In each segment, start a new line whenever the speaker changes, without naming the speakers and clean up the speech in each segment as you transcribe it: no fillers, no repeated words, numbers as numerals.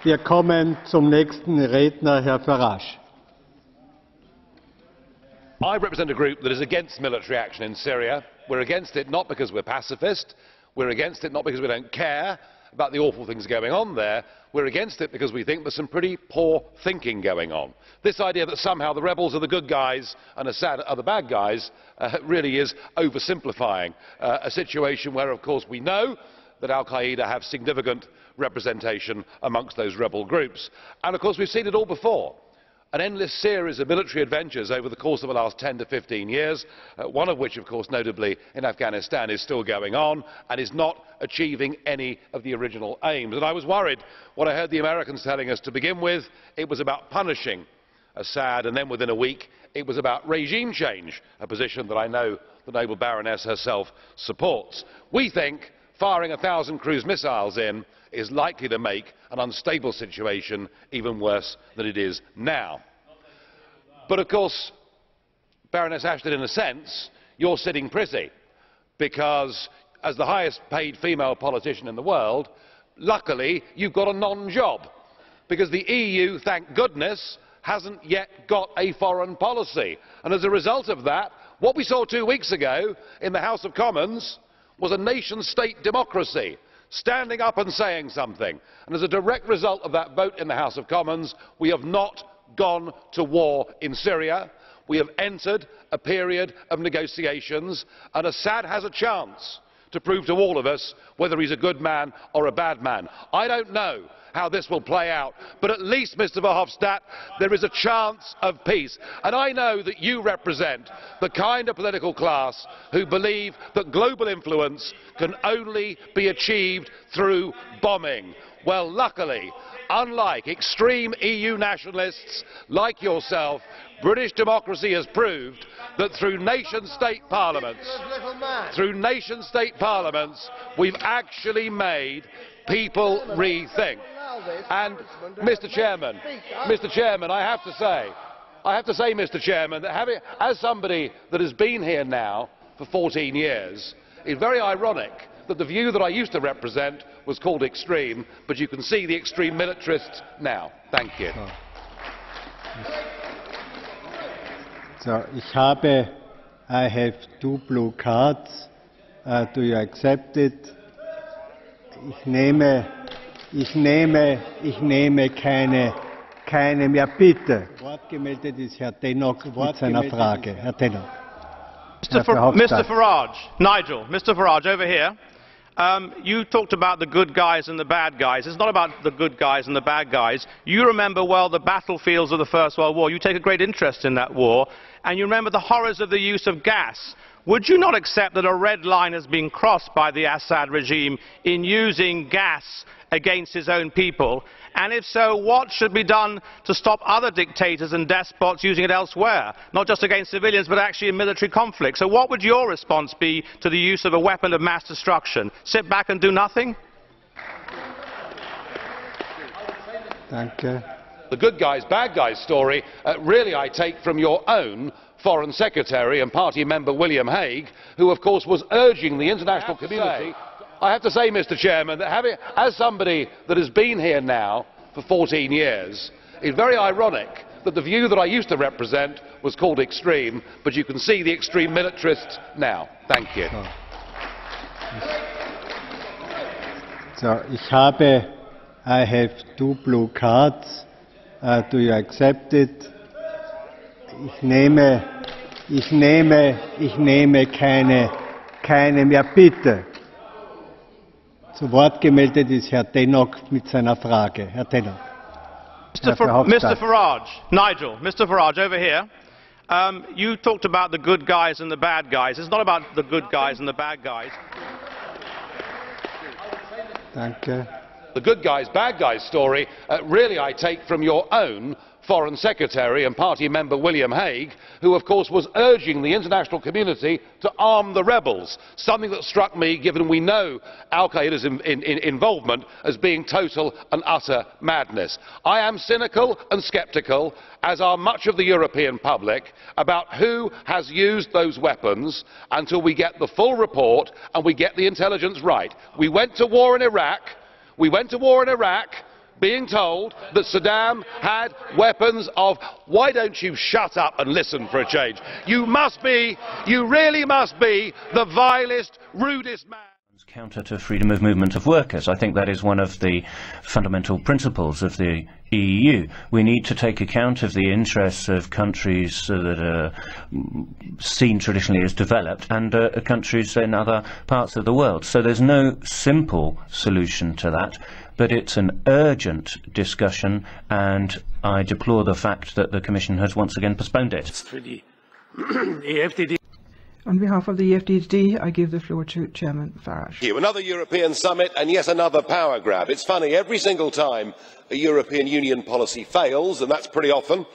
Wir kommen zum nächsten Redner, Herr Farage.
I represent a group that is against military action in Syria. We're against it not because we're pacifist. We're against it not because we don't care about the awful things going on there. We're against it because we think there's some pretty poor thinking going on. This idea that somehow the rebels are the good guys and Assad are the bad guys really is oversimplifying a situation where, of course, we know that Al-Qaeda have significant representation amongst those rebel groups. And, of course, we've seen it all before. An endless series of military adventures over the course of the last 10 to 15 years, one of which, of course, notably in Afghanistan, is still going on and is not achieving any of the original aims. And I was worried when I heard the Americans telling us to begin with it was about punishing Assad, and then within a week it was about regime change, a position that I know the noble Baroness herself supports. We think firing 1,000 cruise missiles in is likely to make an unstable situation even worse than it is now. But of course, Baroness Ashton, in a sense, you're sitting pretty, because as the highest paid female politician in the world, luckily you've got a non-job, because the EU, thank goodness, hasn't yet got a foreign policy. And as a result of that, what we saw 2 weeks ago in the House of Commons was a nation-state democracy standing up and saying something. And as a direct result of that vote in the House of Commons, we have not gone to war in Syria. We have entered a period of negotiations, and Assad has a chance to prove to all of us whether he's a good man or a bad man. I don't know how this will play out, but at least, Mr Verhofstadt, there is a chance of peace. And I know that you represent the kind of political class who believe that global influence can only be achieved through bombing. Well, luckily, unlike extreme EU nationalists like yourself, British democracy has proved that through nation-state parliaments, we've actually made people rethink. And Mr Chairman, I have to say, Mr Chairman, that as somebody that has been here now for 14 years, it's very ironic that the view that I used to represent was called extreme, but you can see the extreme militarists now. Thank you.
So, I have 2 blue cards. Do you accept it? Ich nehme keine mehr. Bitte. Wortgemeldet ist Herr Tannock mit seiner Frage. Herr Tannock.
Mr Farage, Nigel, Mr Farage, over here. You talked about the good guys and the bad guys. It's not about the good guys and the bad guys. You remember well the battlefields of the First World War. You take a great interest in that war, and you remember the horrors of the use of gas. Would you not accept that a red line has been crossed by the Assad regime in using gas against his own people? And if so, what should be done to stop other dictators and despots using it elsewhere, not just against civilians but actually in military conflict? So what would your response be to the use of a weapon of mass destruction? Sit back and do nothing?
Danke.
The good guys, bad guys story, really I take from your own Foreign Secretary and party member William Hague, who of course was urging the international community. I have to say, Mr Chairman, that as somebody that has been here now for 14 years, it's very ironic that the view that I used to represent was called extreme, but you can see the extreme militarists now. Thank you.
So, I have 2 blue cards. Do you accept it? Ich nehme keine mehr. Bitte. Zu Wort gemeldet ist Herr Tannock mit seiner Frage. Herr Tannock.
Mr Farage, Nigel, Mr Farage, over here. You talked about the good guys and the bad guys. It's not about the good guys and the bad guys.
Danke.
The good guys, bad guys story, really I take from your own Foreign Secretary and party member William Hague, who of course was urging the international community to arm the rebels, something that struck me given we know Al-Qaeda's involvement as being total and utter madness. I am cynical and sceptical, as are much of the European public, about who has used those weapons until we get the full report and we get the intelligence right. We went to war in Iraq. being told that Saddam had weapons of... Why don't you shut up and listen for a change? You really must be the vilest, rudest man.
Counter to freedom of movement of workers. I think that is one of the fundamental principles of the EU. We need to take account of the interests of countries that are seen traditionally as developed and countries in other parts of the world. So there's no simple solution to that, but it's an urgent discussion, and I deplore the fact that the Commission has once again postponed it.
For the EFDD.
On behalf of the EFDD, I give the floor to Chairman Farage.
Another European summit and yet another power grab. It's funny, every single time a European Union policy fails, and that's pretty often,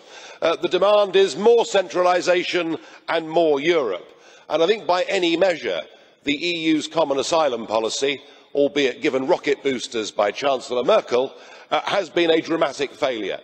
the demand is more centralisation and more Europe. And I think by any measure, the EU's common asylum policy, albeit given rocket boosters by Chancellor Merkel, has been a dramatic failure.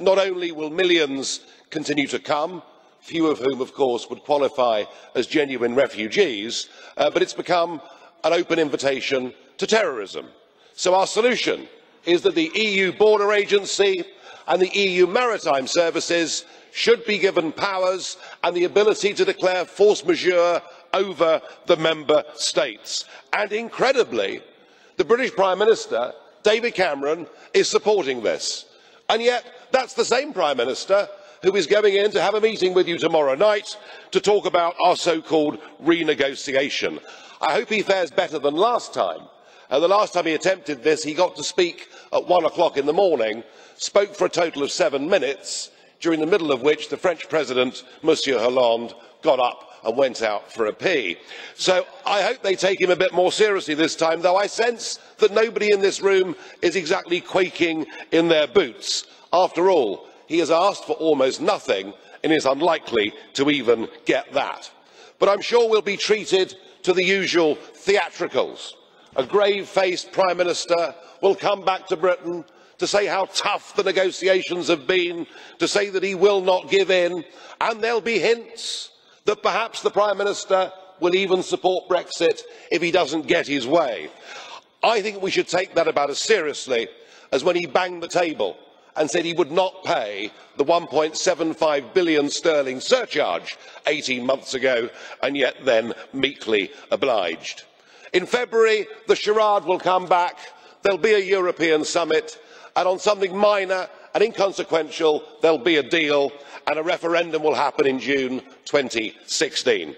Not only will millions continue to come, few of whom, of course, would qualify as genuine refugees, but it's become an open invitation to terrorism. So our solution is that the EU Border Agency and the EU Maritime Services should be given powers and the ability to declare force majeure over the member states. And incredibly, the British Prime Minister, David Cameron, is supporting this. And yet, that's the same Prime Minister who is going in to have a meeting with you tomorrow night to talk about our so-called renegotiation. I hope he fares better than last time. The last time he attempted this, he got to speak at 1 o'clock in the morning, spoke for a total of 7 minutes, during the middle of which the French President, Monsieur Hollande, got up and went out for a pee. So I hope they take him a bit more seriously this time, though I sense that nobody in this room is exactly quaking in their boots. After all, he has asked for almost nothing and is unlikely to even get that. But I'm sure we'll be treated to the usual theatricals. A grave-faced Prime Minister will come back to Britain to say how tough the negotiations have been, to say that he will not give in, and there'll be hints that perhaps the Prime Minister will even support Brexit if he doesn't get his way. I think we should take that about as seriously as when he banged the table and said he would not pay the 1.75 billion sterling surcharge 18 months ago, and yet then meekly obliged. In February, the charade will come back, there'll be a European summit, and on something minor and inconsequential, there'll be a deal, and a referendum will happen in June 2016.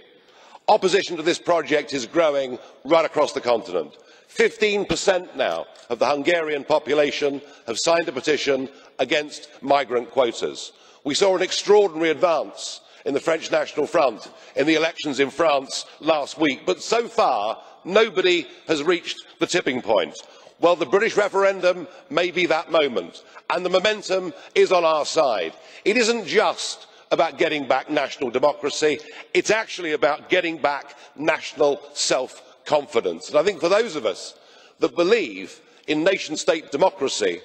Opposition to this project is growing right across the continent. 15% now of the Hungarian population have signed a petition against migrant quotas. We saw an extraordinary advance in the French National Front in the elections in France last week, but so far nobody has reached the tipping point. Well, the British referendum may be that moment, and the momentum is on our side. It isn't just about getting back national democracy, it's actually about getting back national self-confidence. And I think for those of us that believe in nation-state democracy,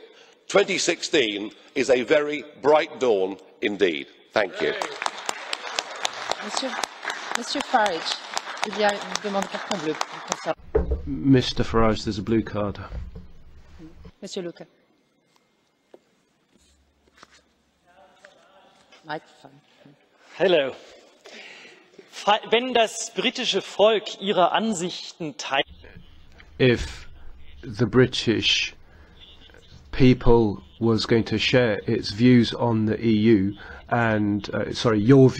2016 is a very bright dawn indeed. Thank you.
Monsieur Farage, il y a une demande de carton bleu.
Mr. Farage, there's a blue card.
Monsieur Ukip. Microphone.
Hello. Wenn das britische Volk ihre Ansichten teilt.
If the British people was going to share its views on the EU and your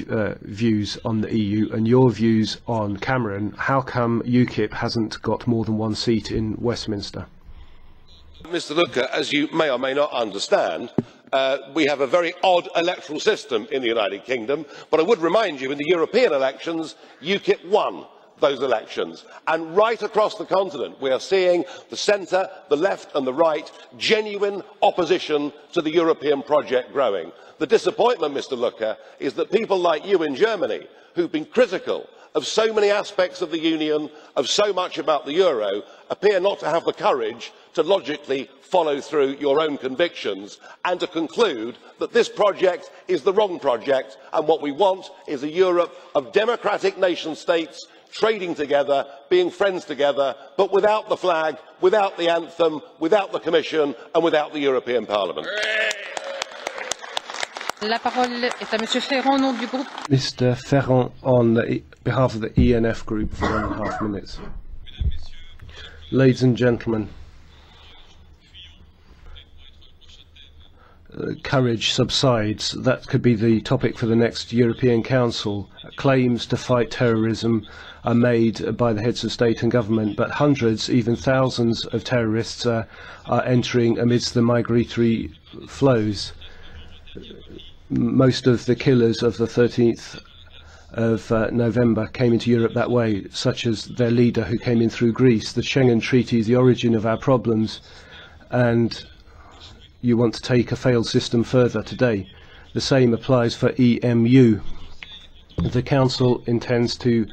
views on the EU and your views on Cameron, how come UKIP hasn't got more than one seat in Westminster?
Mr. Lucke, as you may or may not understand, we have a very odd electoral system in the United Kingdom, but I would remind you in the European elections UKIP won those elections, and right across the continent we are seeing the centre, the left and the right genuine opposition to the European project growing. The disappointment, Mr. Lucke, is that people like you in Germany, who've been critical of so many aspects of the Union, of so much about the euro, appear not to have the courage to logically follow through your own convictions and to conclude that this project is the wrong project, and what we want is a Europe of democratic nation states trading together, being friends together, but without the flag, without the anthem, without the Commission and without the European Parliament.
La parole est à Monsieur Ferrand, au nom du groupe.
Mr. Ferrand, on behalf of the ENF Group, for 1.5 minutes. Ladies and gentlemen, courage subsides. That could be the topic for the next European Council. Claims to fight terrorism are made by the heads of state and government, but hundreds, even thousands of terrorists are entering amidst the migratory flows. Most of the killers of the 13th of November came into Europe that way, such as their leader who came in through Greece. The Schengen Treaty is the origin of our problems, and you want to take a failed system further today. The same applies for EMU. The Council intends to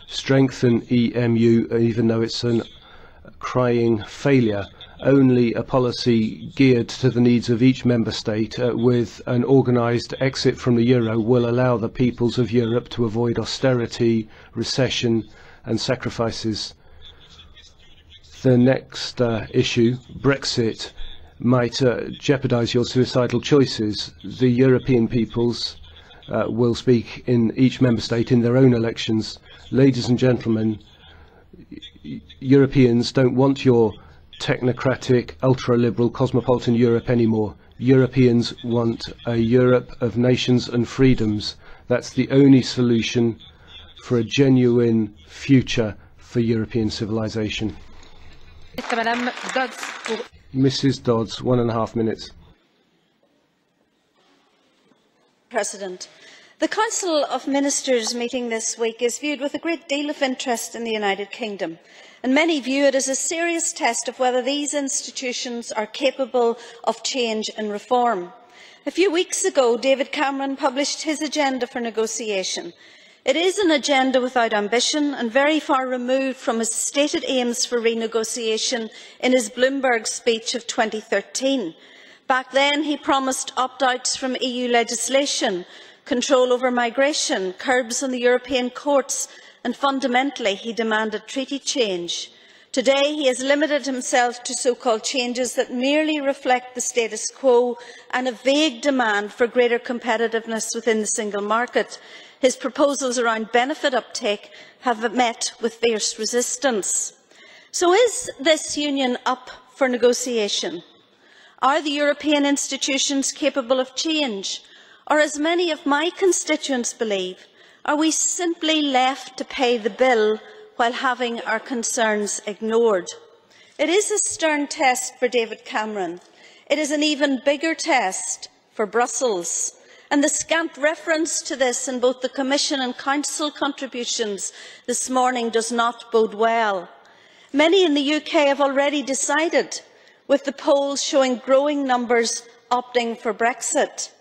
strengthen EMU, even though it's a crying failure. Only a policy geared to the needs of each member state with an organised exit from the euro will allow the peoples of Europe to avoid austerity, recession and sacrifices. The next issue, Brexit, might jeopardise your suicidal choices. The European peoples will speak in each member state in their own elections. Ladies and gentlemen, Europeans don't want your technocratic, ultra-liberal, cosmopolitan Europe anymore. Europeans want a Europe of nations and freedoms. That's the only solution for a genuine future for European civilization. Mrs. Dodds, 1.5 minutes.
President, the Council of Ministers meeting this week is viewed with a great deal of interest in the United Kingdom, and many view it as a serious test of whether these institutions are capable of change and reform. A few weeks ago, David Cameron published his agenda for negotiation. It is an agenda without ambition and very far removed from his stated aims for renegotiation in his Bloomberg speech of 2013. Back then, he promised opt-outs from EU legislation, control over migration, curbs on the European courts, and fundamentally he demanded treaty change. Today he has limited himself to so-called changes that merely reflect the status quo and a vague demand for greater competitiveness within the single market. His proposals around benefit uptake have met with fierce resistance. So is this union up for negotiation? Are the European institutions capable of change? Or, as many of my constituents believe, are we simply left to pay the bill while having our concerns ignored? It is a stern test for David Cameron. It is an even bigger test for Brussels. And the scant reference to this in both the Commission and Council contributions this morning does not bode well. Many in the UK have already decided, with the polls showing growing numbers opting for Brexit.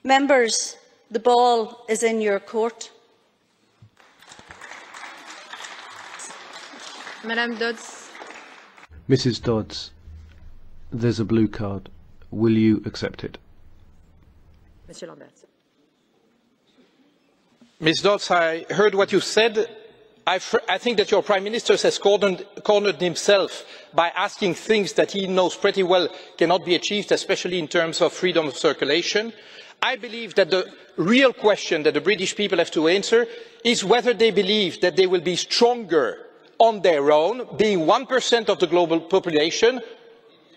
Members, the ball is in your court.
Madame Dodds.
Mrs. Dodds, there's a blue card. Will you accept it?
Monsieur Lambert.
Ms. Dodds, I heard what you said. I think that your Prime Minister has cornered himself by asking things that he knows pretty well cannot be achieved, especially in terms of freedom of circulation. I believe that the real question that the British people have to answer is whether they believe that they will be stronger on their own, being 1% of the global population,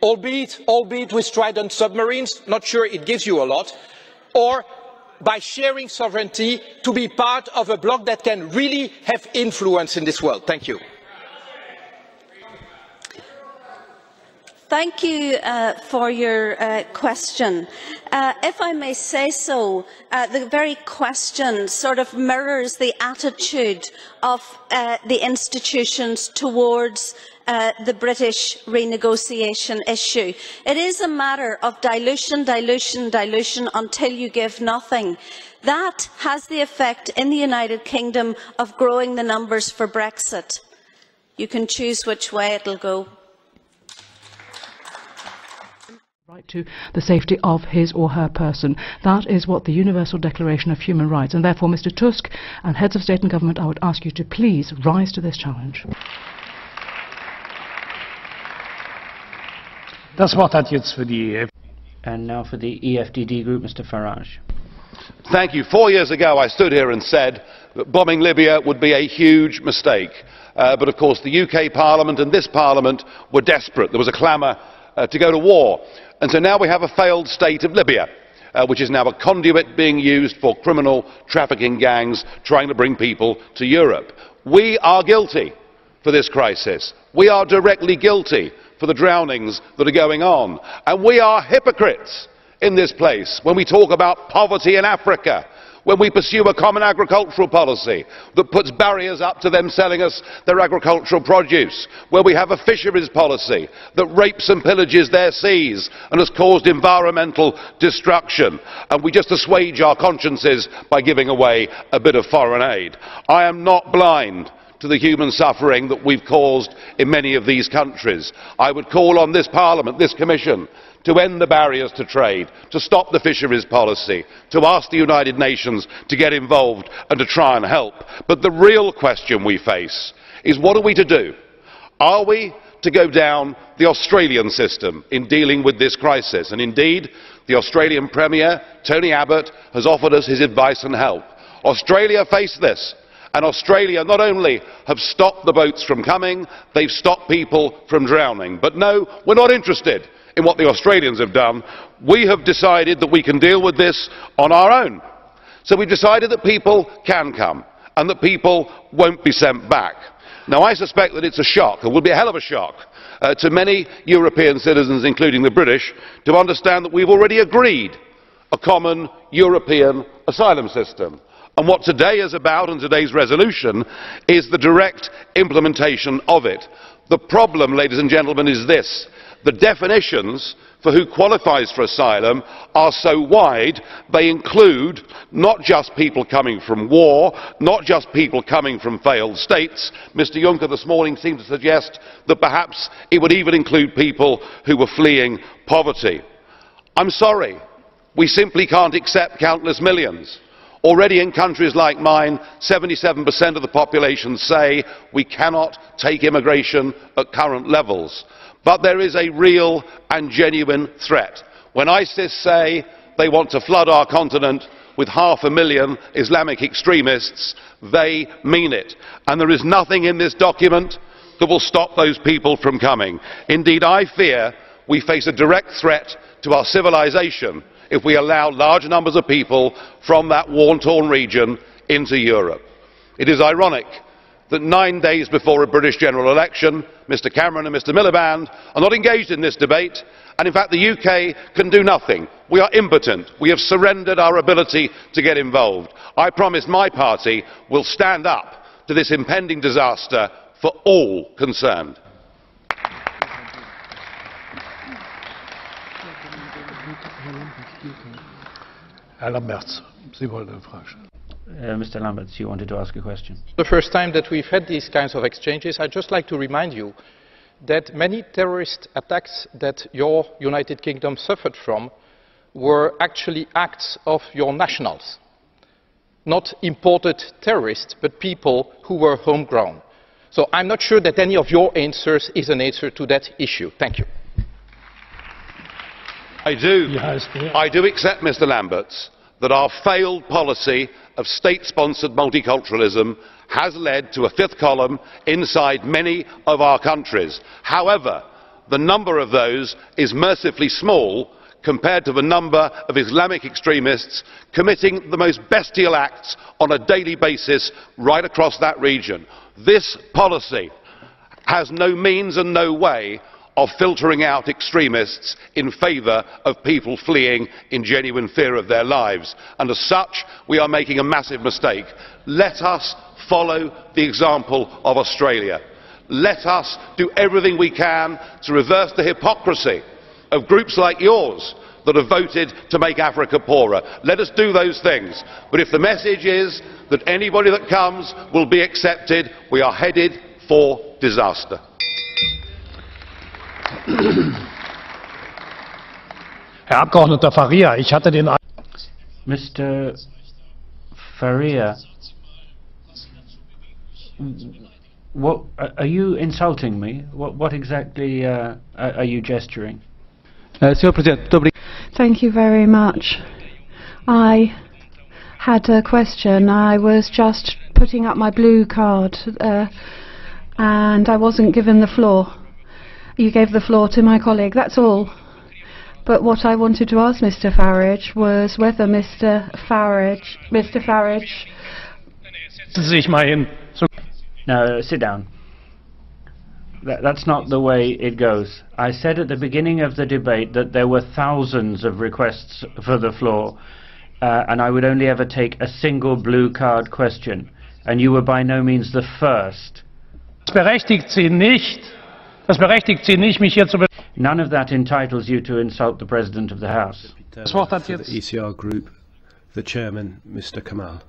albeit with Trident submarines, not sure it gives you a lot, or by sharing sovereignty to be part of a bloc that can really have influence in this world. Thank you.
Thank you for your question. If I may say so, the very question sort of mirrors the attitude of the institutions towards the British renegotiation issue. It is a matter of dilution, dilution, dilution until you give nothing. That has the effect in the United Kingdom of growing the numbers for Brexit. You can choose which way it will go.
right to the safety of his or her person. That is what the Universal Declaration of Human Rights, and therefore, Mr. Tusk and heads of state and government, I would ask you to please rise to this challenge.
Das Wort hat jetzt für die EF.
And now for the EFDD group, Mr. Farage.
Thank you. 4 years ago I stood here and said that bombing Libya would be a huge mistake. But of course the UK Parliament and this Parliament were desperate. There was a clamour to go to war. And so now we have a failed state of Libya, which is now a conduit being used for criminal trafficking gangs trying to bring people to Europe. We are guilty for this crisis. We are directly guilty for the drownings that are going on. And we are hypocrites in this place when we talk about poverty in Africa, when we pursue a common agricultural policy that puts barriers up to them selling us their agricultural produce, where we have a fisheries policy that rapes and pillages their seas and has caused environmental destruction, and we just assuage our consciences by giving away a bit of foreign aid. I am not blind to the human suffering that we've caused in many of these countries. I would call on this Parliament, this Commission, to end the barriers to trade, to stop the fisheries policy, to ask the United Nations to get involved and to try and help. But the real question we face is, what are we to do? Are we to go down the Australian system in dealing with this crisis? And indeed, the Australian Premier, Tony Abbott, has offered us his advice and help. Australia faced this. And Australia not only have stopped the boats from coming, they've stopped people from drowning. But no, we're not interested in what the Australians have done. We have decided that we can deal with this on our own. So we've decided that people can come and that people won't be sent back. Now I suspect that it's a shock, it will be a hell of a shock, to many European citizens, including the British, to understand that we've already agreed a common European asylum system. And what today is about, and today's resolution, is the direct implementation of it. The problem, ladies and gentlemen, is this. The definitions for who qualifies for asylum are so wide, they include not just people coming from war, not just people coming from failed states. Mr. Juncker this morning seemed to suggest that perhaps it would even include people who were fleeing poverty. I'm sorry, we simply can't accept countless millions. Already in countries like mine, 77% of the population say we cannot take immigration at current levels. But there is a real and genuine threat. When ISIS say they want to flood our continent with 500,000 Islamic extremists, they mean it. And there is nothing in this document that will stop those people from coming. Indeed, I fear we face a direct threat to our civilization if we allow large numbers of people from that war-torn region into Europe. It is ironic that 9 days before a British general election, Mr Cameron and Mr Miliband are not engaged in this debate, and in fact the UK can do nothing. We are impotent. We have surrendered our ability to get involved. I promise my party will stand up to this impending disaster for all concerned.
Herr Lamberts, Sie wollten eine Frage stellen.
Mr. Lamberts, you wanted to ask a question.
The first time that we've had these kinds of exchanges, I'd just like to remind you that many terrorist attacks that your United Kingdom suffered from were actually acts of your nationals. Not imported terrorists, but people who were homegrown. So I'm not sure that any of your answers is an answer to that issue. Thank you.
I do accept, Mr Lamberts, that our failed policy of state-sponsored multiculturalism has led to a fifth column inside many of our countries. However, the number of those is mercifully small compared to the number of Islamic extremists committing the most bestial acts on a daily basis right across that region. This policy has no means and no way of filtering out extremists in favour of people fleeing in genuine fear of their lives, and as such we are making a massive mistake. Let us follow the example of Australia. Let us do everything we can to reverse the hypocrisy of groups like yours that have voted to make Africa poorer. Let us do those things. But if the message is that anybody that comes will be accepted, we are headed for disaster.
Herr Abgeordneter Faria, ich hatte den
Mr. Faria, what are you insulting me? What exactly are you gesturing?
Thank you very much. I had a question. I was just putting up my blue card and I wasn't given the floor. You gave the floor to my colleague, that's all. But what I wanted to ask Mr. Farage was whether Mr. Farage...
No, sit down. That's not the way it goes. I said at the beginning of the debate that there were thousands of requests for the floor, and I would only ever take a single blue card question, and you were by no means the first. None of that entitles you to insult the President of the House.
For the ECR group, the chairman, Mr. Kamal.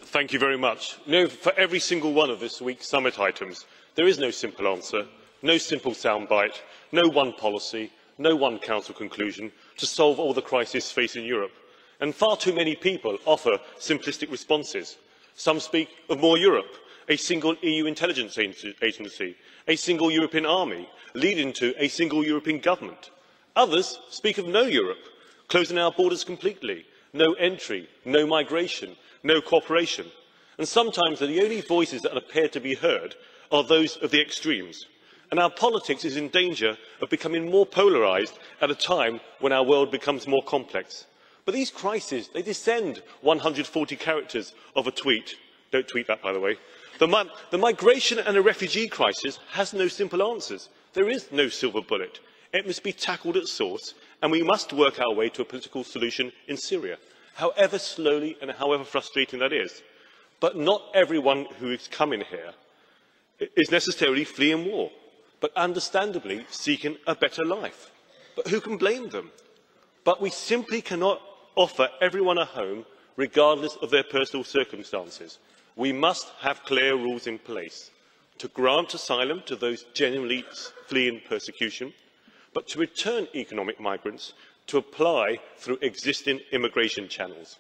Thank you very much. No, for every single one of this week's summit items, there is no simple answer, no simple soundbite, no one policy, no one council conclusion to solve all the crises facing Europe. And far too many people offer simplistic responses. Some speak of more Europe, a single EU intelligence agency, a single European army, leading to a single European government. Others speak of no Europe, closing our borders completely, no entry, no migration, no cooperation. And sometimes the only voices that appear to be heard are those of the extremes. And our politics is in danger of becoming more polarised at a time when our world becomes more complex. But these crises, they descend 140 characters of a tweet. Don't tweet that, by the way. The migration and the refugee crisis has no simple answers. There is no silver bullet. It must be tackled at source, and we must work our way to a political solution in Syria, however slowly and however frustrating that is. But not everyone who is coming here is necessarily fleeing war, but understandably seeking a better life. But who can blame them? But we simply cannot offer everyone a home, regardless of their personal circumstances. We must have clear rules in place to grant asylum to those genuinely fleeing persecution, but to return economic migrants to apply through existing immigration channels.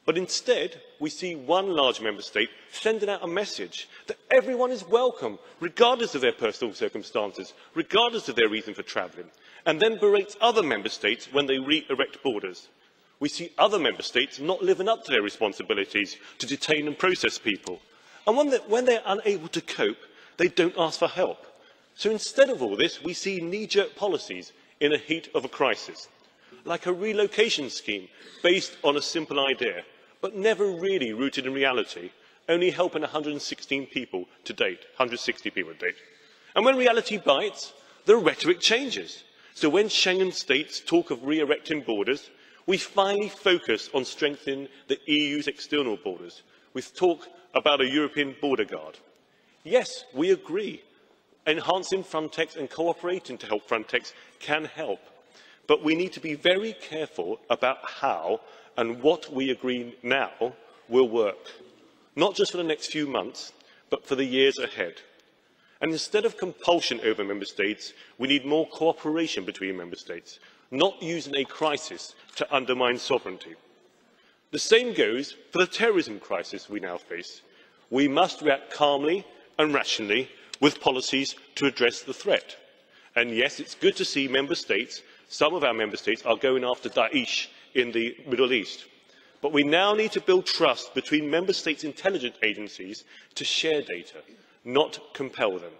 But instead, we see one large member state sending out a message that everyone is welcome, regardless of their personal circumstances, regardless of their reason for travelling, and then berates other member states when they re-erect borders. We see other member states not living up to their responsibilities to detain and process people. And when they're unable to cope, they don't ask for help. So instead of all this, we see knee-jerk policies in the heat of a crisis, like a relocation scheme based on a simple idea, but never really rooted in reality, only helping 116 people to date, 160 people to date. And when reality bites, the rhetoric changes. So when Schengen states talk of re-erecting borders, we finally focus on strengthening the EU's external borders. We talk about a European border guard. Yes, we agree. Enhancing Frontex and cooperating to help Frontex can help. But we need to be very careful about how and what we agree now will work. Not just for the next few months, but for the years ahead. And instead of compulsion over member states, we need more cooperation between member states, not using a crisis to undermine sovereignty. The same goes for the terrorism crisis we now face. We must react calmly and rationally with policies to address the threat. And yes, it's good to see member states, some of our member states are going after Daesh in the Middle East. But we now need to build trust between member states' intelligence agencies to share data, not compel them.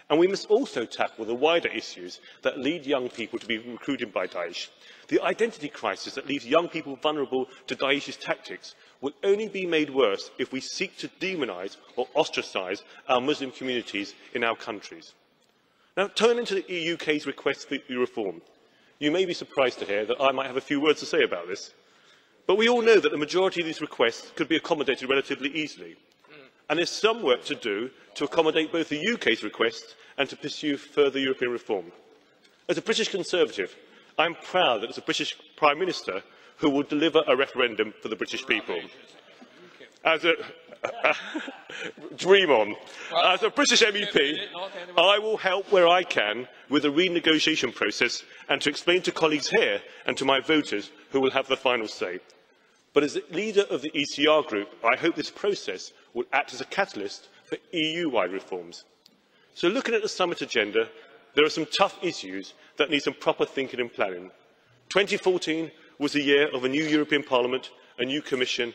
And we must also tackle the wider issues that lead young people to be recruited by Daesh. The identity crisis that leaves young people vulnerable to Daesh's tactics will only be made worse if we seek to demonise or ostracise our Muslim communities in our countries. Now, turning to the UK's request for reform, you may be surprised to hear that I might have a few words to say about this. But we all know that the majority of these requests could be accommodated relatively easily. And there's some work to do to accommodate both the UK's requests and to pursue further European reform. As a British Conservative, I am proud that it's a British Prime Minister who will deliver a referendum for the British people. As Dream on. As a British MEP, I will help where I can with the renegotiation process and to explain to colleagues here and to my voters who will have the final say. But as the leader of the ECR group, I hope this process will act as a catalyst for EU-wide reforms. So looking at the summit agenda, there are some tough issues that need some proper thinking and planning. 2014 was the year of a new European Parliament, a new Commission,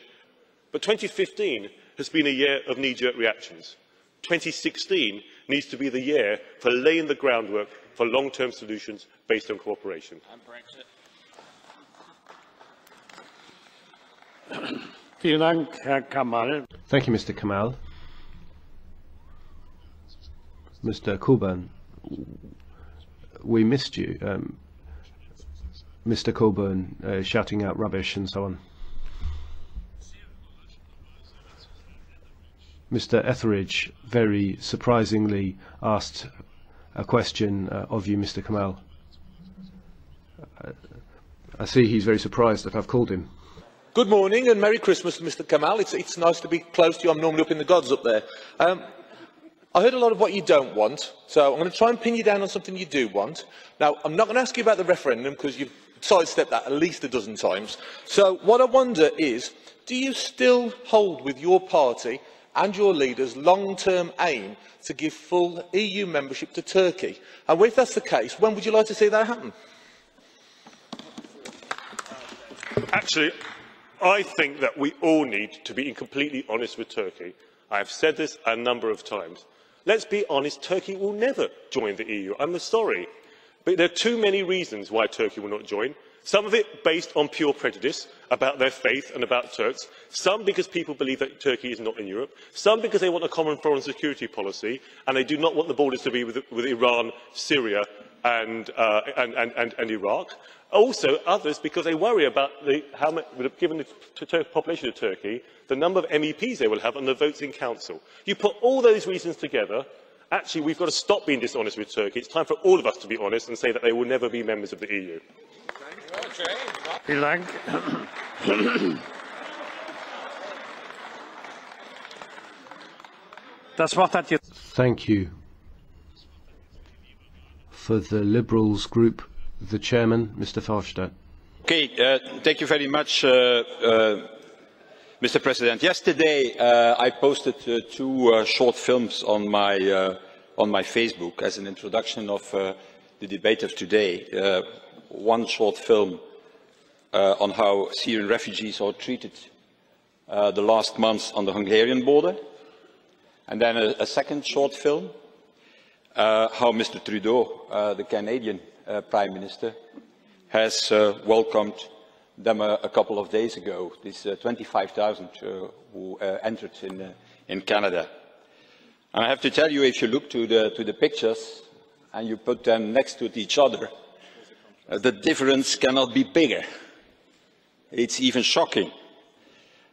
but 2015 has been a year of knee-jerk reactions. 2016 needs to be the year for laying the groundwork for long-term solutions based on cooperation.
Thank you, Mr. Kamal. Mr. Coburn, we missed you. Mr. Coburn shouting out rubbish and so on. Mr. Etheridge very surprisingly asked a question of you, Mr. Kamal. I see he's very surprised that I've called him.
Good morning and Merry Christmas to Mr. Kamal. It's nice to be close to you. I'm normally up in the gods up there. I heard a lot of what you don't want, so I'm going to try and pin you down on something you do want. Now, I'm not going to ask you about the referendum because you've sidestepped that at least a dozen times. So what I wonder is, do you still hold with your party and your leaders' long-term aim to give full EU membership to Turkey? And if that's the case, when would you like to see that happen?
Actually, I think that we all need to be completely honest with Turkey. I have said this a number of times. Let's be honest, Turkey will never join the EU. I'm sorry. But there are too many reasons why Turkey will not join. Some of it based on pure prejudice about their faith and about Turks. Some because people believe that Turkey is not in Europe. Some because they want a common foreign security policy and they do not want the borders to be with Iran, Syria and Iraq. Also, others because they worry about given the population of Turkey, the number of MEPs they will have and the votes in council. You put all those reasons together, actually we've got to stop being dishonest with Turkey. It's time for all of us to be honest and say that they will never be members of the EU.
Thank you. For the Liberals group, the chairman, Mr. Verhofstadt.
Okay, thank you very much, Mr. President. Yesterday, I posted two short films on my Facebook as an introduction of the debate of today. One short film on how Syrian refugees are treated the last months on the Hungarian border, and then a second short film how Mr. Trudeau, the Canadian Prime Minister, has welcomed them a couple of days ago, these 25,000 who entered in Canada. And I have to tell you, if you look to the pictures and you put them next to each other, the difference cannot be bigger. It's even shocking.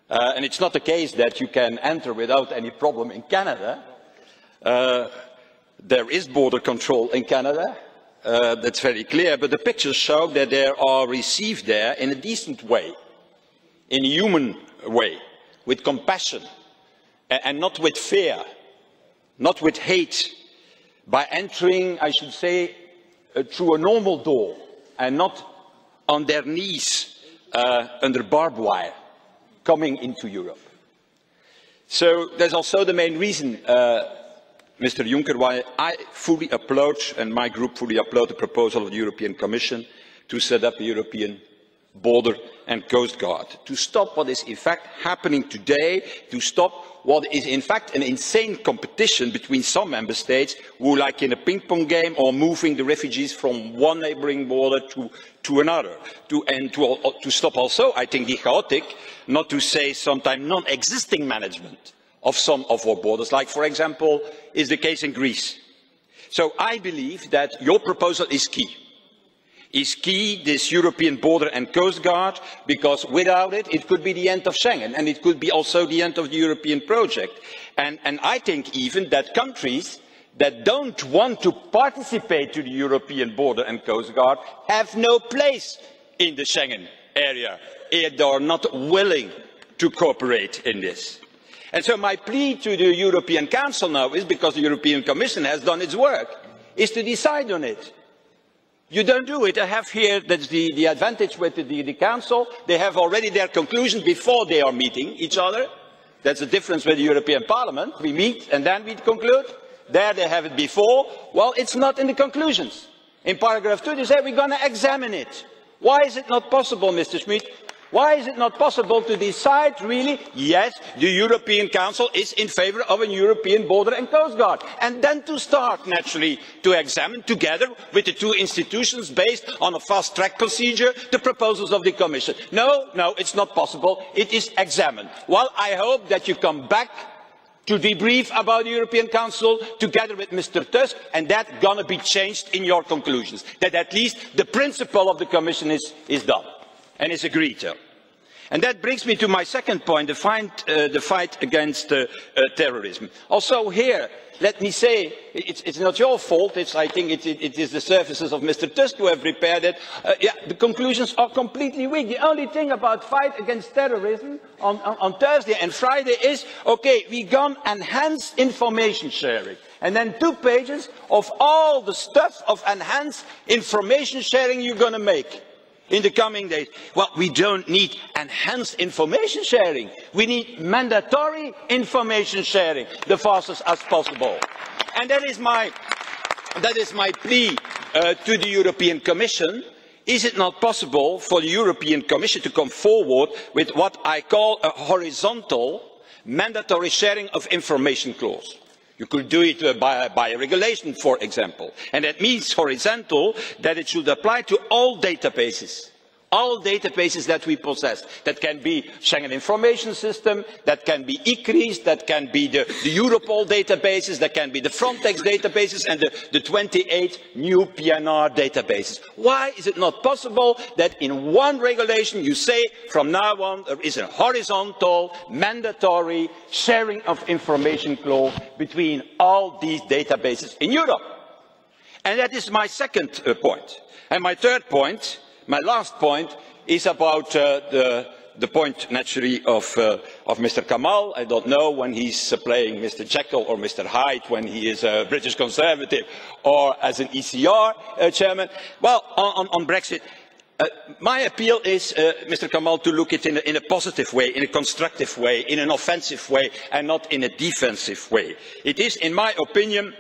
And it's not the case that you can enter without any problem in Canada. There is border control in Canada. That's very clear, but the pictures show that they are received there in a decent way, in a human way, with compassion, and not with fear, not with hate, by entering, I should say, through a normal door, and not on their knees under barbed wire, coming into Europe. So there's also the main reason, Mr. Juncker, why I fully applaud, and my group fully applaud, the proposal of the European Commission to set up a European border and coast guard, to stop what is in fact happening today, to stop what is in fact an insane competition between some member states who, like in a ping-pong game, are moving the refugees from one neighbouring border to another, to stop also, I think, the chaotic, not to say sometimes non-existing management of some of our borders, like, for example, is the case in Greece. So I believe that your proposal is key. This European border and coast guard, because without it, it could be the end of Schengen, and it could be also the end of the European project. And I think even that countries that don't want to participate in the European border and coast guard have no place in the Schengen area if they are not willing to cooperate in this. And so my plea to the European Council now is, because the European Commission has done its work, is to decide on it. You don't do it. I have here, that's the advantage with the Council, they have already their conclusions before they are meeting each other. That's the difference with the European Parliament. We meet and then we conclude. There they have it before. Well, it's not in the conclusions. In paragraph 2 they say we're going to examine it. Why is it not possible, Mr. Schmidt? Why is it not possible to decide really, yes, the European Council is in favour of a European border and coast guard, and then to start naturally to examine together with the two institutions based on a fast track procedure the proposals of the Commission? No, it's not possible. It is examined. Well, I hope that you come back to debrief about the European Council together with Mr. Tusk, and that's going to be changed in your conclusions, that at least the principle of the Commission is done and is agreed to. And that brings me to my second point, the fight against terrorism. Also here, let me say, it's not your fault, I think it is the services of Mr. Tusk who have prepared it. The conclusions are completely weak. The only thing about fight against terrorism on Thursday and Friday is, okay, we're going to enhance information sharing. And then 2 pages of all the stuff of enhanced information sharing you're going to make in the coming days. Well, we don't need enhanced information sharing. We need mandatory information sharing the fastest as possible. And that is my plea to the European Commission. Is it not possible for the European Commission to come forward with what I call a horizontal mandatory sharing of information clause? You could do it by a regulation, for example. And that means horizontal, that it should apply to all databases that we possess. That can be Schengen Information System, that can be ECRIS, that can be the Europol databases, that can be the Frontex databases and the 28 new PNR databases. Why is it not possible that in one regulation you say from now on there is a horizontal, mandatory sharing of information clause between all these databases in Europe? And that is my second point. And my third point, my last point, is about the point naturally of Mr. Kamal. I don't know when he's playing Mr. Jekyll or Mr. Hyde, when he is a British Conservative or as an ECR chairman. Well, on Brexit, my appeal is, Mr. Kamal, to look at it in a positive way, in a constructive way, in an offensive way, and not in a defensive way. It is, in my opinion,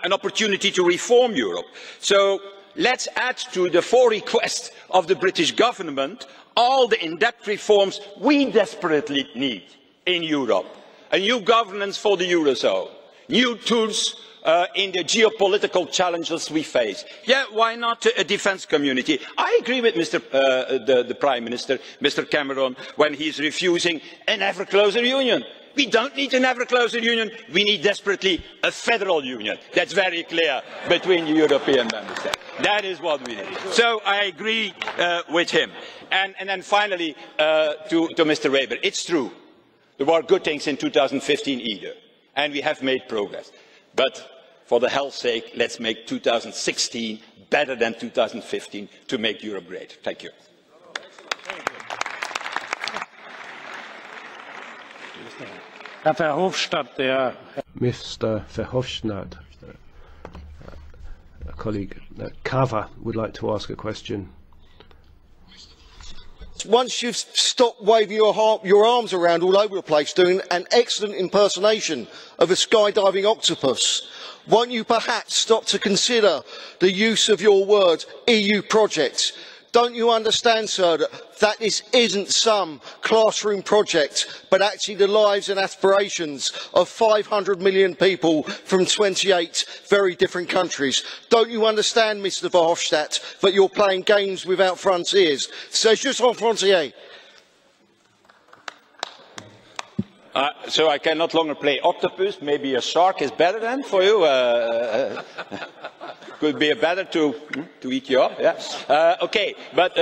an opportunity to reform Europe. So let's add to the 4 requests of the British government all the in-depth reforms we desperately need in Europe. A new governance for the Eurozone, new tools in the geopolitical challenges we face. Yeah, why not a defence community? I agree with the Prime Minister, Mr. Cameron, when he is refusing an ever closer union. We don't need an ever closer union, we need desperately a federal union. That's very clear between the European member states. That is what we need. So I agree with him. And then finally, to Mr. Weber, it's true, there were good things in 2015 either, and we have made progress. But for the hell's sake, let's make 2016 better than 2015 to make Europe great. Thank you.
Mr. Verhofstadt, a colleague Kava would like to ask a question.
Once you've stopped waving your arms around all over the place, doing an excellent impersonation of a skydiving octopus, won't you perhaps stop to consider the use of your word EU project? Don't you understand, sir, that this isn't some classroom project, but actually the lives and aspirations of 500 million people from 28 very different countries? Don't you understand, Mr. Verhofstadt, that you're playing games without frontiers? C'est juste sans frontières.
So I can no longer play octopus. Maybe a shark is better then for you. Could be better to eat you up. Yeah. Okay, but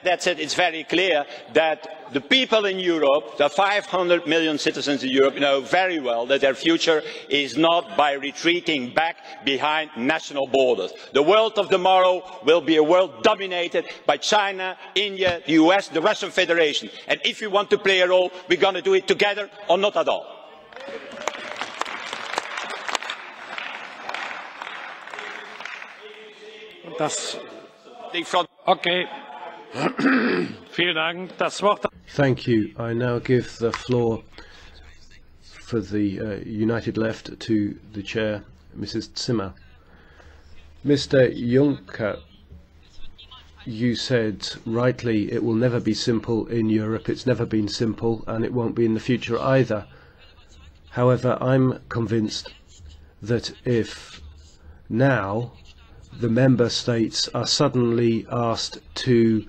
that's it. It's very clear that the people in Europe, the 500 million citizens in Europe, know very well that their future is not by retreating back behind national borders. The world of tomorrow will be a world dominated by China, India, the US, the Russian Federation. And if we want to play a role, we're going to do it together or not at all.
Okay.
Thank you. I now give the floor for the United Left to the chair, Mrs. Zimmer. Mr. Juncker, you said rightly it will never be simple in Europe. It's never been simple, and it won't be in the future either. However, I'm convinced that if now the member states are suddenly asked to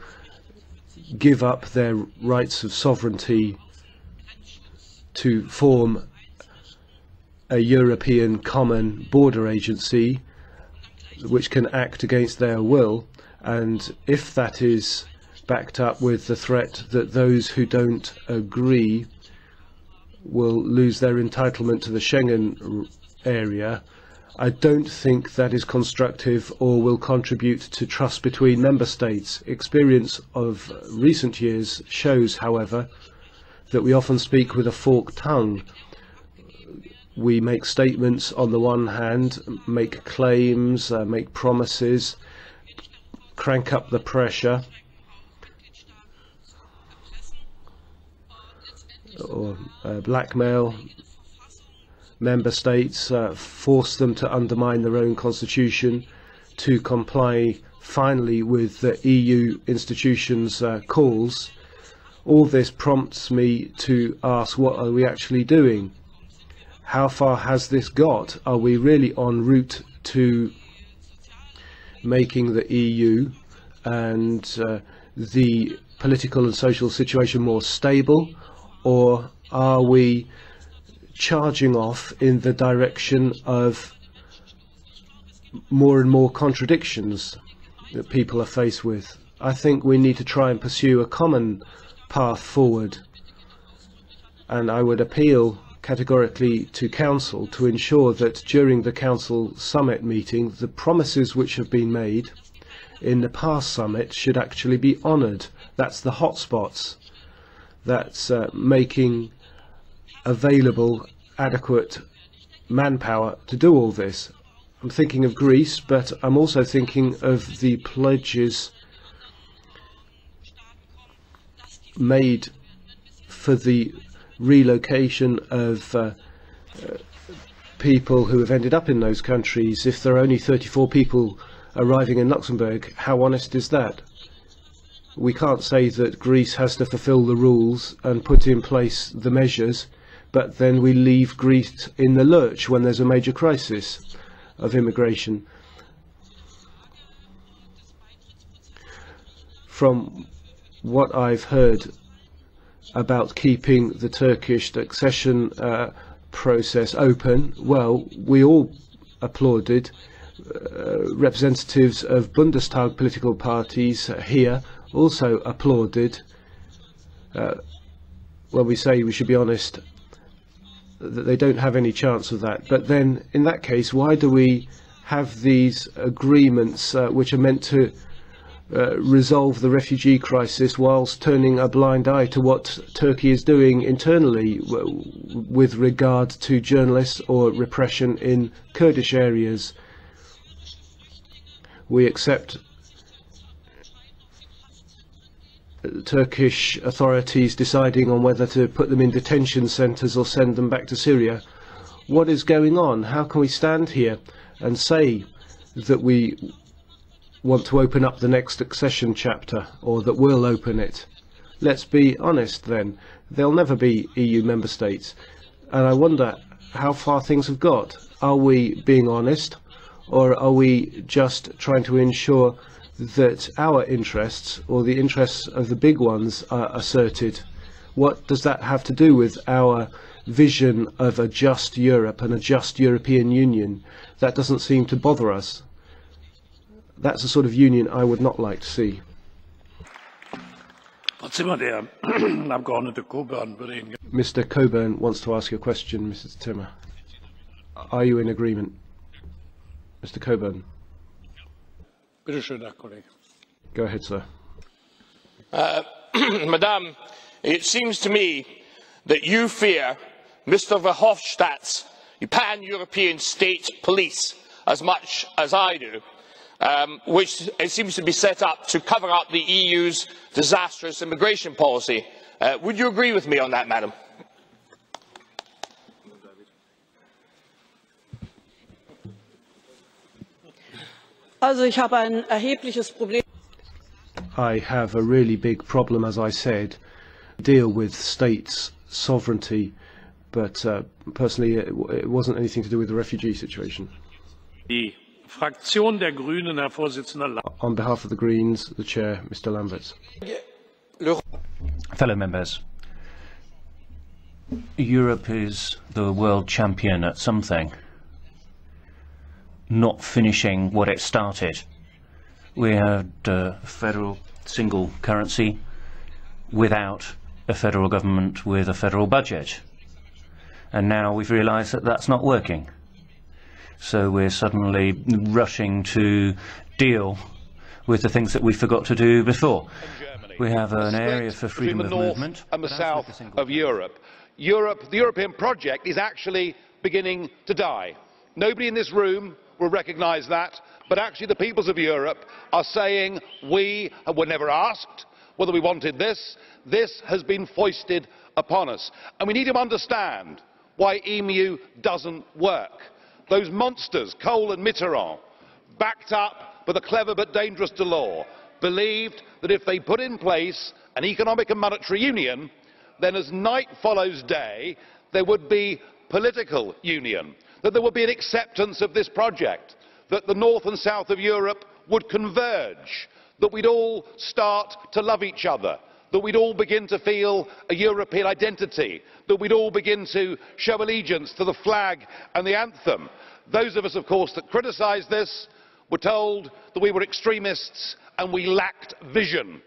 give up their rights of sovereignty to form a European common border agency which can act against their will, and if that is backed up with the threat that those who don't agree will lose their entitlement to the Schengen area, I don't think that is constructive or will contribute to trust between member states. Experience of recent years shows, however, that we often speak with a forked tongue. We make statements on the one hand, make claims, make promises, crank up the pressure, or blackmail member states, force them to undermine their own constitution, to comply finally with the EU institutions' calls. All this prompts me to ask, what are we actually doing? How far has this got? Are we really en route to making the EU and the political and social situation more stable, or are we charging off in the direction of more and more contradictions that people are faced with? I think we need to try and pursue a common path forward, and I would appeal categorically to Council to ensure that during the Council summit meeting the promises which have been made in the past summit should actually be honoured. That's the hotspots. That's making available adequate manpower to do all this. I'm thinking of Greece, but I'm also thinking of the pledges made for the relocation of people who have ended up in those countries. If there are only 34 people arriving in Luxembourg, how honest is that? We can't say that Greece has to fulfill the rules and put in place the measures, but then we leave Greece in the lurch when there's a major crisis of immigration. From what I've heard about keeping the Turkish accession process open, well, we all applauded. Representatives of Bundestag political parties here also applauded. Well, we say we should be honest, that they don't have any chance of that. But then, in that case, why do we have these agreements which are meant to resolve the refugee crisis whilst turning a blind eye to what Turkey is doing internally with regard to journalists or repression in Kurdish areas? We accept Turkish authorities deciding on whether to put them in detention centres or send them back to Syria. What is going on? How can we stand here and say that we want to open up the next accession chapter, or that we'll open it? Let's be honest then. There'll never be EU member states. And I wonder how far things have got. Are we being honest, or are we just trying to ensure that our interests, or the interests of the big ones, are asserted? What does that have to do with our vision of a just Europe and a just European Union? That doesn't seem to bother us. That's the sort of union I would not like to see.
Pan
Mr. Coburn wants to ask you a question, Mrs. Timmer. Are you in agreement? Mr. Coburn. Go ahead, sir.
Madam, it seems to me that you fear Mr. Verhofstadt's pan-European state police as much as I do, which seems to be set up to cover up the EU's disastrous immigration policy. Would you agree with me on that, madam?
Also, ich habe ein erhebliches Problem.
I have a really big problem, as I said, deal with states' sovereignty, but personally it wasn't anything to do with the refugee situation.
Die Fraktion der Grünen, Herr Vorsitzender.
On behalf of the Greens, the Chair, Mr. Lamberts.
Fellow members, Europe is the world champion at something, not finishing what it started. We had a federal single currency without a federal government with a federal budget. And now we've realised that that's not working. So we're suddenly rushing to deal with the things that we forgot to do before. We have an area for freedom of movement.
North and the south of Europe. The European project is actually beginning to die. Nobody in this room will recognise that, but actually the peoples of Europe are saying we were never asked whether we wanted this. This has been foisted upon us. And we need to understand why EMU doesn't work. Those monsters, Kohl and Mitterrand, backed up with a clever but dangerous Delors, believed that if they put in place an economic and monetary union, then as night follows day, there would be political union, that there would be an acceptance of this project, that the north and south of Europe would converge, that we'd all start to love each other, that we'd all begin to feel a European identity, that we'd all begin to show allegiance to the flag and the anthem. Those of us, of course, that criticised this were told that we were extremists and we lacked vision.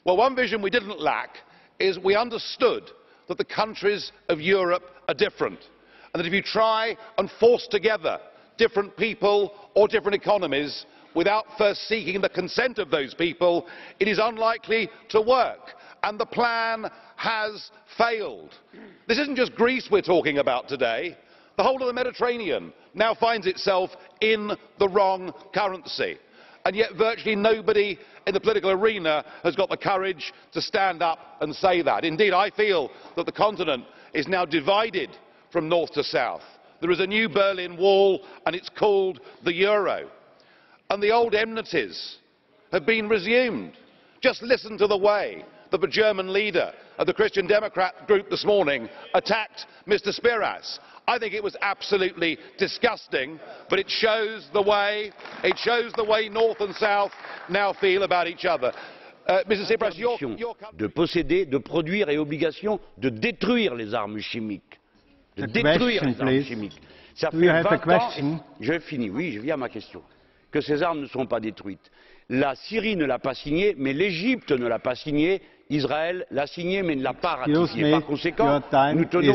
Well, one vision we didn't lack is we understood that the countries of Europe are different, and that if you try and force together different people or different economies without first seeking the consent of those people, it is unlikely to work. And the plan has failed. This isn't just Greece we're talking about today. The whole of the Mediterranean now finds itself in the wrong currency. And yet virtually nobody in the political arena has got the courage to stand up and say that. Indeed, I feel that the continent is now divided from north to south. There is a new Berlin Wall, and it's called the euro. And the old enmities have been resumed. Just listen to the way that the German leader of the Christian Democrat group this morning attacked Mr. Spiras. I think it was absolutely disgusting, but it shows the way north and south now feel about each other. Mr. Tsipras,
de posséder, de produire et obligation de détruire les armes chimiques. De détruire les armes chimiques. Ça fait 20 ans, je finis, oui, je viens à ma question, que ces armes ne sont pas détruites. La Syrie ne l'a pas signé, mais l'Égypte ne l'a pas signé. Israël l'a signé, mais ne l'a pas ratifié. Par conséquent, nous tenons...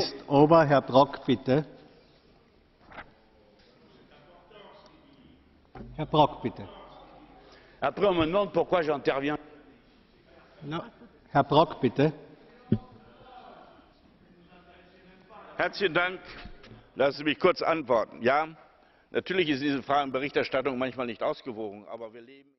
Herr Brok, bitte. Herr Brok, bitte.
Après, on me demande pourquoi j'interviens.
No. Herr Brok, bitte.
Herzlichen Dank. Lassen Sie mich kurz antworten. Ja, natürlich ist diese Fragenberichterstattung manchmal nicht ausgewogen, aber wir leben